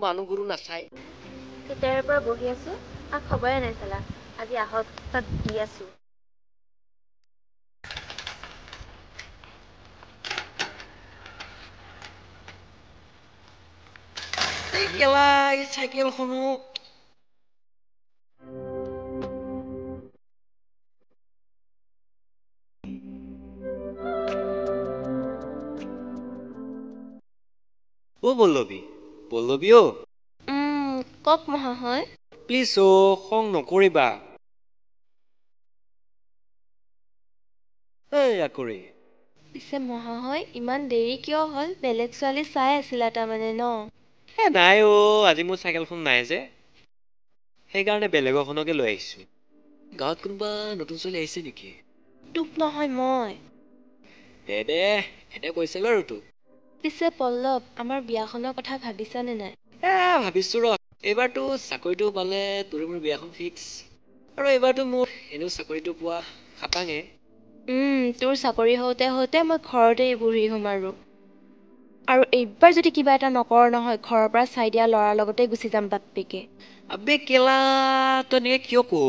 মানুহবোৰো নাচায় তেতিয়াৰ পৰা বহি আছো খবৰে নাই চালা আজি আহত তাত দি আছো এই কেলা এই চাইকেলখনো ও পল্লৱী পল্লৱী অ কক মহাশয় প্লিজ অ খং নকৰিবা এই আকৰি পিছে মহাশয় ইমান দেৰি কিয় হ'ল বেলেগ ছোৱালী চাই আছিলা তাৰমানে ন নাই অ আজি মোৰ চাইকেলখন নাই যে সেইকাৰণে বেলেগৰখনকে লৈ আহিছো গাঁৱত কোনোবা নতুন ছোৱালী আহিছে নেকি তোক নহয় মই দে এনে কৈছে বাৰু তোক পিছে পল্লৱ আমাৰ বিয়াখনৰ কথা ভাবিছানে নাই ভাবিছো ৰ এইবাৰতো চাকৰিটো পালে তোৰ মোৰ বিয়াখন ফিক্স আৰু এইবাৰতো মোৰ এনেও চাকৰিটো পোৱা খাটাঙে তোৰ চাকৰি হওঁতে হওঁতে মই ঘৰতে বুঢ়ী হ'ম আৰু এইবাৰ যদি কিবা এটা নকৰ নহয় ঘৰৰ পৰা চাই দিয়া ল'ৰাৰ লগতে গুচি যাম বাপ্পেকে আবে কেলা তই এনেকে কিয় কৱ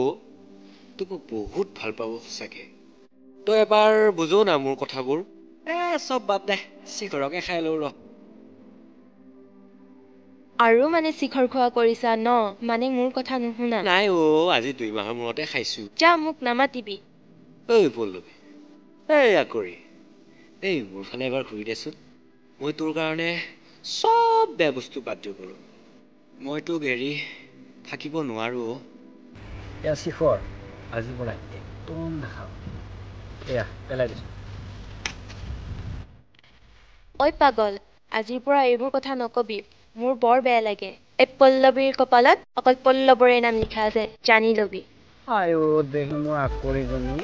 তোক মই বহুত ভাল পাব সঁচাকে তই এবাৰ বুজো না মোৰ কথাবোৰ চব বাদ দে চিখৰকে খাই লওঁ ৰ আৰু মানে শিখৰ খোৱা কৰিছা ন মানে মোৰ কথা নুশুনা নাই অ আজি 2 মাহৰ মূৰতে খাইছো যা মোক নামাতিবি ঐ পল্লৱী এই আকৰি এই মোৰ ফালে এবাৰ ঘূৰি দেচোন মই তোৰ কাৰণে চব বেয়া বস্তু বাদ দিব পাৰোঁ মই তোক এৰি থাকিব নোৱাৰো এয়া শিখৰ আজিৰ পৰা একদম নাখাওঁ এয়া পেলাই দিছো ঐ পাগল আজিৰ পৰা এইবোৰ কথা নকবি মোৰ বৰ বেয়া লাগে এই পল্লৱীৰ কপালত অকল পল্লৱৰে নাম লিখা আছে জানি লবি আই অ দেহি মোৰ আকৰিজনী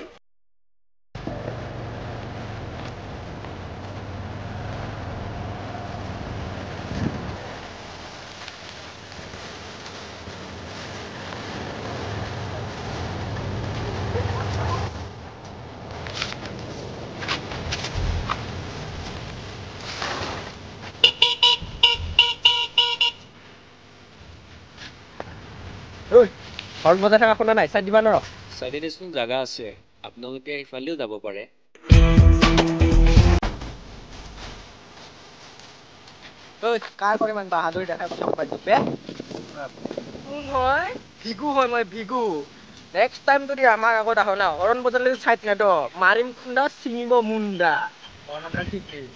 হৰ্ণ বজাই থকা শুনা নাই চাই দিবা নৰ চাইডে দেচোন জাগা আছে আপোনালোকে সেইফালেও যাব পাৰে কাৰ কৰে ইমান বাহাদুৰি দেখাই কথা পাতিছো বে কোন হয় ভিগু হয় মই ভিগু নেক্সট টাইম যদি আমাৰ আগত আহ না হৰণ বজালে চাইড নেদ মাৰিম খুন্দা ছিঙিব মুণ্ডা ঠিকেই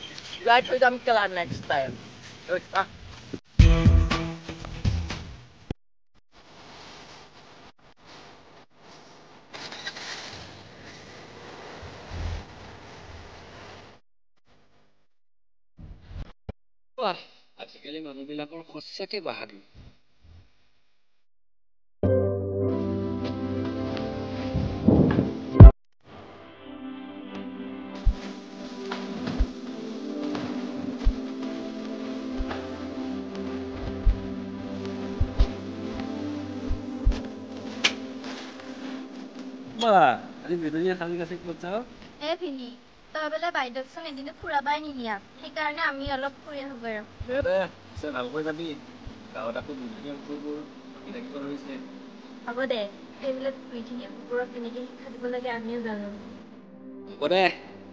যাই থৈ যাম কেলা নেক্সট টাইম আজিকালি মানুহবিলাকৰ সঁচাকে বাহাদুৰ আজি বেদনীয়া খালি আছে ক'ত যাওঁ ভিনি তই বোলে বাইদেউকচোন এদিনো ফুৰাবাই নিনিয়া সেইকাৰণে আমি অলপ ফুৰি আহোগৈ ভালকৈ যাবি গাঁৱত আকৌ দুজনীয়া কুকুৰবোৰ থাকিব ধৰিছে হ'ব দে সেইবিলাক ফুৰি ধুনীয়া কুকুৰক কেনেকে শিক্ষা দিব লাগে আমিও জানো হ'ব দে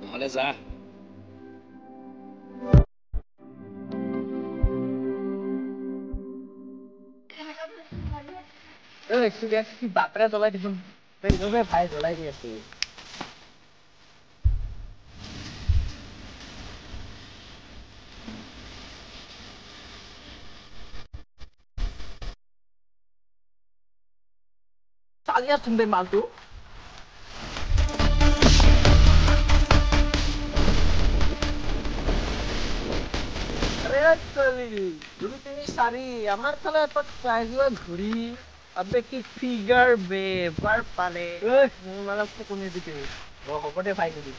নহ'লে যা বাপৰে জ্বলাই দিছোন ভাই জ্বলাই দি আছো চালি আছোন বে মালটো দুই তিনি চাৰি আমাৰ ফালে ঘূৰি আবে কি ফিগাৰ বে বাৰ পালে মোৰ মানে কমি দিছে হ'ব দে ভাই কবি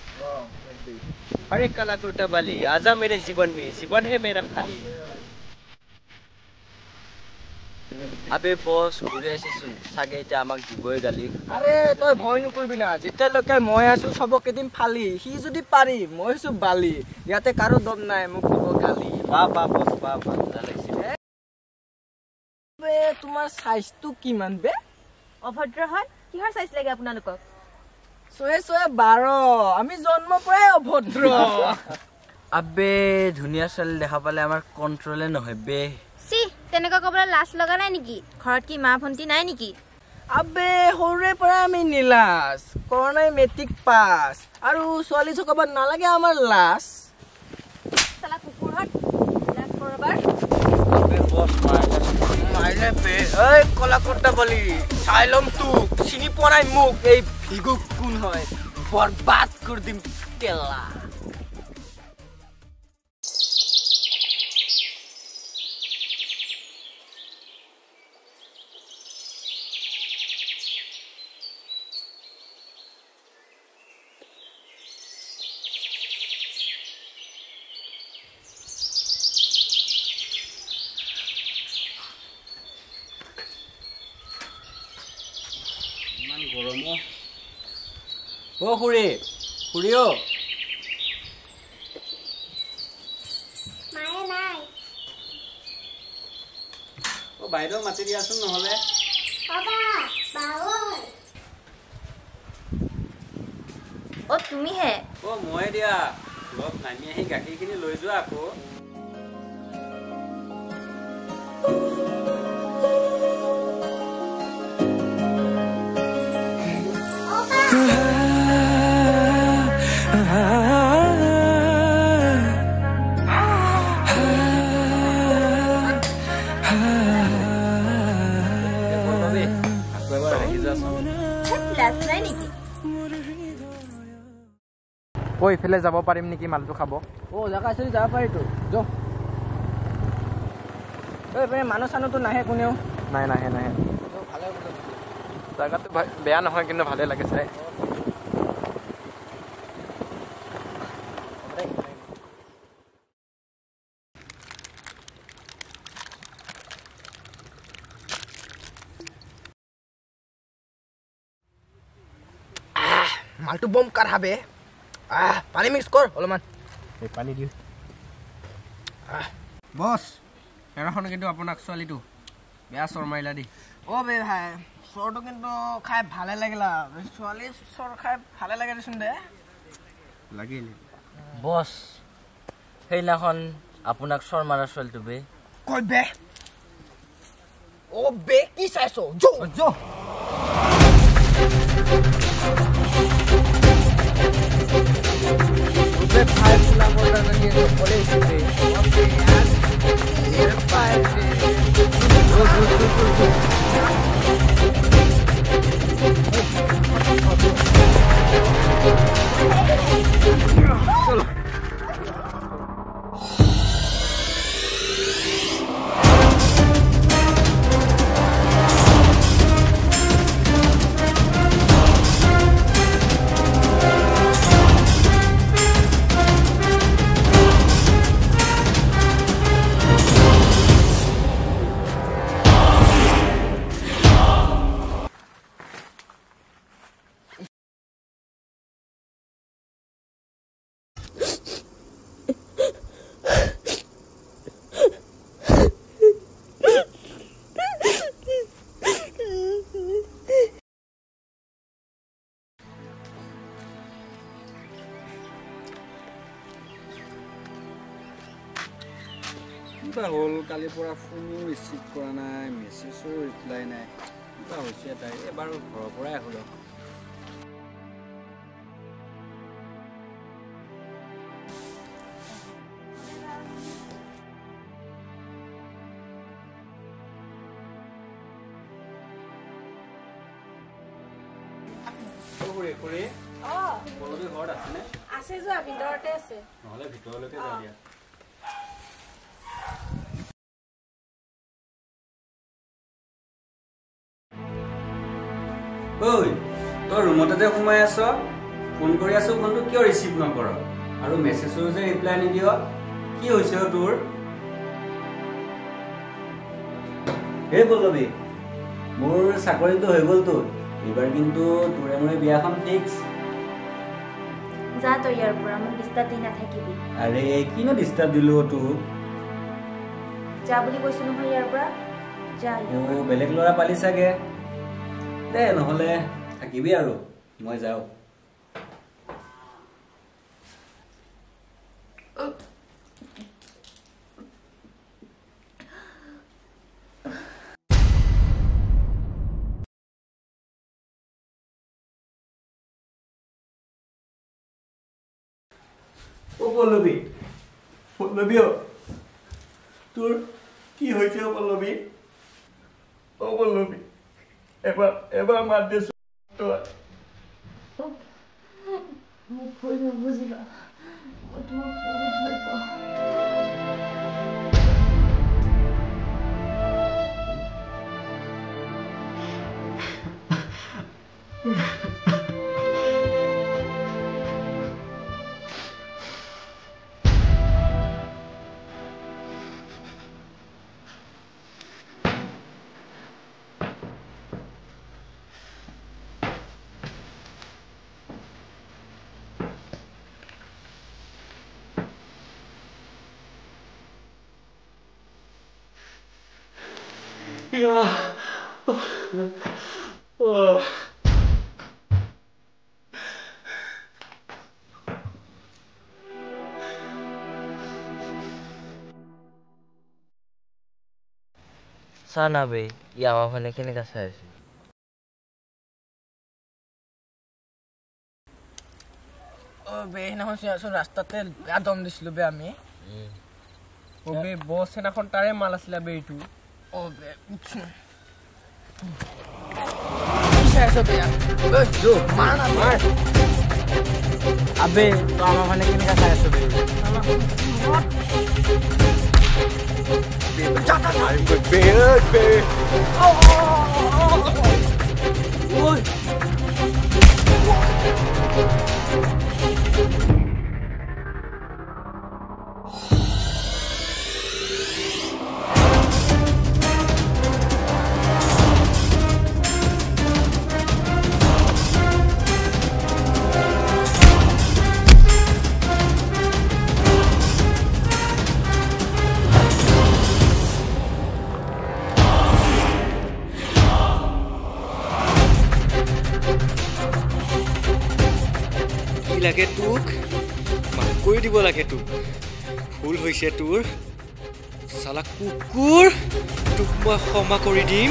अरे काला कुर्ता वाली आजा मेरे जीवन है मेरा खाली আবে বস ঘূৰি আহিছোন চাগে এতিয়া আমাক দিবই গালি আৰে তই ভয় নকৰিবি না যেতিয়ালৈকে মই আছো চবক এদিন ফালি সি যদি পাৰি মই আছো বালি ইয়াতে কাৰো দম নাই মোক দিব গালি বা বস বা তোমাৰ সাইজটো কিমান বে অভদ্ৰ হয় কিহৰ সাইজ লাগে আপোনালোকক 612 আমি জন্ম পৰাই অভদ্ৰ আবে ধুনিয়া চাল দেখা পালে আমাৰ কন্ট্ৰোলে নহয় বে সি তেনেকা কবলা লাজ লগা নাই নেকি ঘৰত কি মা ভন্টি নাই নেকি আবে হৰে পৰা আমি নিলাস কৰোনাই মেট্ৰিক পাস আৰু ছোৱালী চকাব নালাগে আমাৰ লাজ সালা কুকুৰহত লাজ কৰবাৰ আবে বস মাইলে বে এই কলাকৰ্তা বলি চাইলম তুক চিনি পোৱা নাই মোক এই ভিগু কোন হয় বৰবাদ কৰি দিম তেলা গৰম ও খুৰী খুৰীও মায়ে নাই ও বাইদেউ মাতি দিয়াচোন নহলে বাবা বাওই ও তুমি হে ও মই দিয়া লগ নামি আহি গাখীৰখিনি লৈ যোৱা আকৌ ঐ ইফালে যাব পাৰিম নেকি মালটো খাব ও জাগা আছে যাব পাৰিতো যো এই মানুহ চানুহটো নাহে কোনেও নাই নাহে নাহে ভালে জাগাটো বেয়া নহয় কিন্তু ভালে লাগে চাই মালটো বম কাৰ হাবে পানী মিক্স কৰ অলপমান এই পানী দিওঁ বছ এৰাখন কিন্তু আপোনাক ছোৱালীটো বেয়া চৰ মাৰিলা দেই অ' বে ভাই চৰটো কিন্তু খাই ভালে লাগিলা ছোৱালী চৰ খাই ভালে লাগে দেচোন দে লাগিল বস সেইদিনাখন আপোনাক চৰ মাৰা ছোৱালীটো বে কই বে অ' বে কি চাইছ যো যো বে ভাই ফুলা বৰ্ডাৰ লাগি কলে বে এৰ পাই বে চলো কিবা হ'ল কালিৰ পৰা ফোনো ৰিচিভ কৰা নাই মেছেজো ৰিপ্লাই নাই কিবা হৈছে তাই এবাৰ ঘৰৰ পৰাই আহোঁ খুৰী খুৰী পলবী ঘৰত আছেনে আছে যোৱা ভিতৰতে আছে নহ'লে ভিতৰলৈকে যাওঁ দিয়া ঐ তই ৰুমতে যে সোমাই আছ ফোন কৰি আছো ফোনটো কিয় ৰিচিভ নকৰ আৰু মেছেজো যে ৰিপ্লাই নিদিয় কি হৈছে তোৰ হে পল্লৱী মোৰ চাকৰিটো হৈ গ'ল তোৰ এইবাৰ কিন্তু তোৰে মোৰে বিয়াখন ফিক্স যা তই ইয়াৰ পৰা মোক ডিষ্টাৰ্ব দি নাথাকিবি আৰে কিনো ডিষ্টাৰ্ব দিলো তোক যা বুলি কৈছো নহয় ইয়াৰ পৰা অ' বেলেগ ল'ৰা পালি চাগে দে নহ'লে থাকিবি আৰু মই যাওঁ ও পল্লৱী পল্লৱী তোৰ কি হৈছে পল্লৱী ও পল্লৱী এবাৰ মাত দিছো মোক ভুল নুবুজিবা মই তোমাক বহুত ভাল পাওঁ চা না বে ই আমাৰ ফালে কেনেকা চাই আছে বে সেইদিনাখন চোন ৰাস্তাতে বেয়া দম দিছিলো বে আমি বে বছ সেইদিনাখন তাৰে মাল আছিলে বে এইটো বে আবে তো আমাৰ ফালে কেনেকা চাই আছো বে লাগে তোক মাফ কৰি দিব লাগে তোক ভুল হৈছে তোৰ সালা কুকুৰ তোক মই ক্ষমা কৰি দিম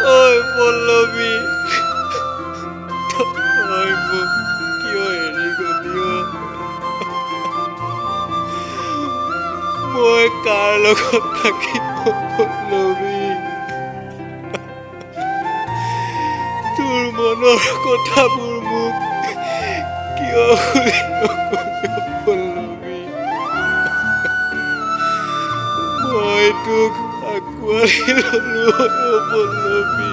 ঐ পল্লৱী তই মোক কিয় এৰি গলি মই কাৰ লগত থাকিম পল্লৱী তোৰ মনৰ কথাবোৰ মোক কিয় পল্লৱী মই তোক আঁকোৱালি ললো পল্লৱী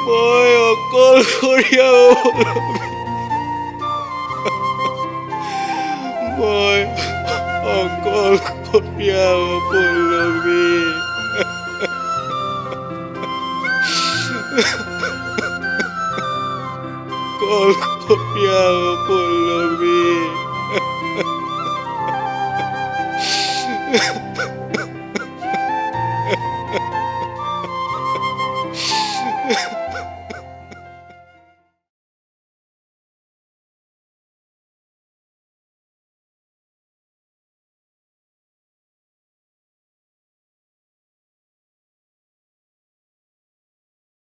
মই অকলশৰীয়া মই অকলশৰীয়া পল্লৱী অকলশৰীয়া পল্লৱী